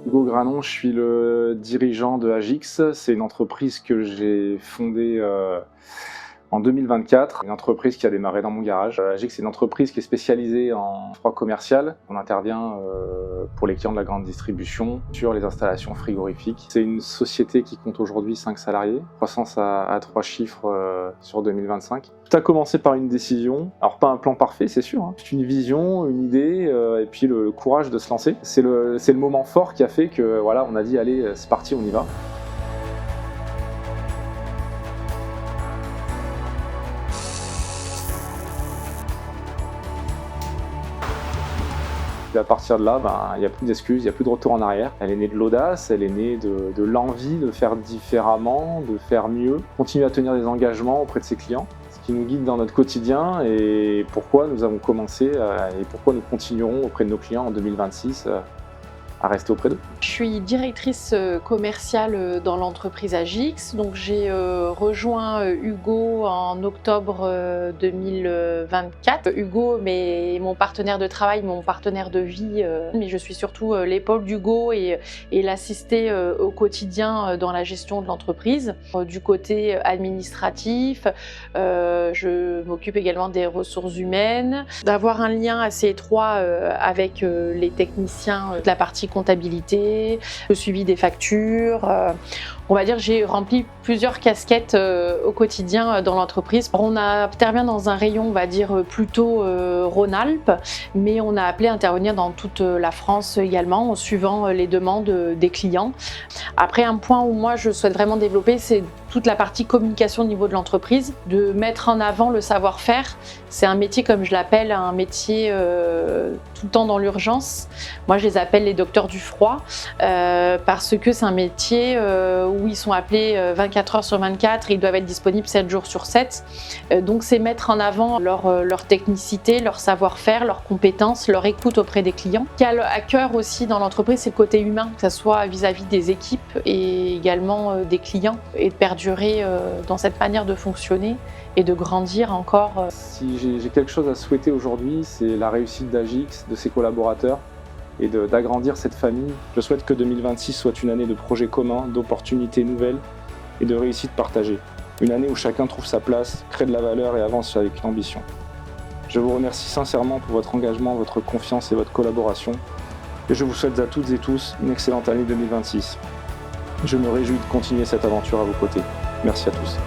Hugo Granon, je suis le dirigeant de Agix. C'est une entreprise que j'ai fondée en 2024, une entreprise qui a démarré dans mon garage. Agix, c'est une entreprise qui est spécialisée en froid commercial. On intervient pour les clients de la grande distribution sur les installations frigorifiques. C'est une société qui compte aujourd'hui 5 salariés, croissance à 3 chiffres sur 2025. Tout a commencé par une décision, alors pas un plan parfait c'est sûr, c'est une vision, une idée et puis le courage de se lancer. C'est le moment fort qui a fait que voilà, on a dit allez c'est parti, on y va. Et à partir de là, il n'y a plus d'excuses, il n'y a plus de retour en arrière. Elle est née de l'audace, elle est née de l'envie de faire différemment, de faire mieux, continuer à tenir des engagements auprès de ses clients, ce qui nous guide dans notre quotidien et pourquoi nous avons commencé et pourquoi nous continuerons auprès de nos clients en 2026 à rester auprès d'eux. Je suis directrice commerciale dans l'entreprise Agix. Donc j'ai rejoint Hugo en octobre 2024. Hugo est mon partenaire de travail, mon partenaire de vie, mais je suis surtout l'épaule d'Hugo et l'assister au quotidien dans la gestion de l'entreprise. Du côté administratif, je m'occupe également des ressources humaines, d'avoir un lien assez étroit avec les techniciens de la partie comptabilité, le suivi des factures. On va dire que j'ai rempli plusieurs casquettes au quotidien dans l'entreprise. On intervient dans un rayon, on va dire, plutôt Rhône-Alpes, mais on a appelé à intervenir dans toute la France également, en suivant les demandes des clients. Après, un point où moi je souhaite vraiment développer, c'est toute la partie communication au niveau de l'entreprise, de mettre en avant le savoir-faire. C'est un métier, comme je l'appelle, un métier tout le temps dans l'urgence. Moi, je les appelle les docteurs du froid, parce que c'est un métier où ils sont appelés 24 heures sur 24 et ils doivent être disponibles 7 jours sur 7. Donc, c'est mettre en avant leur technicité, leur savoir-faire, leurs compétences, leur écoute auprès des clients. Ce qui a à cœur aussi dans l'entreprise, c'est le côté humain, que ce soit vis-à-vis des équipes et également des clients, et de perdurer dans cette manière de fonctionner et de grandir encore. Si j'ai quelque chose à souhaiter aujourd'hui, c'est la réussite d'Agix, de ses collaborateurs et d'agrandir cette famille. Je souhaite que 2026 soit une année de projets communs, d'opportunités nouvelles et de réussite partagée. Une année où chacun trouve sa place, crée de la valeur et avance avec l'ambition. Je vous remercie sincèrement pour votre engagement, votre confiance et votre collaboration. Et je vous souhaite à toutes et tous une excellente année 2026. Je me réjouis de continuer cette aventure à vos côtés. Merci à tous.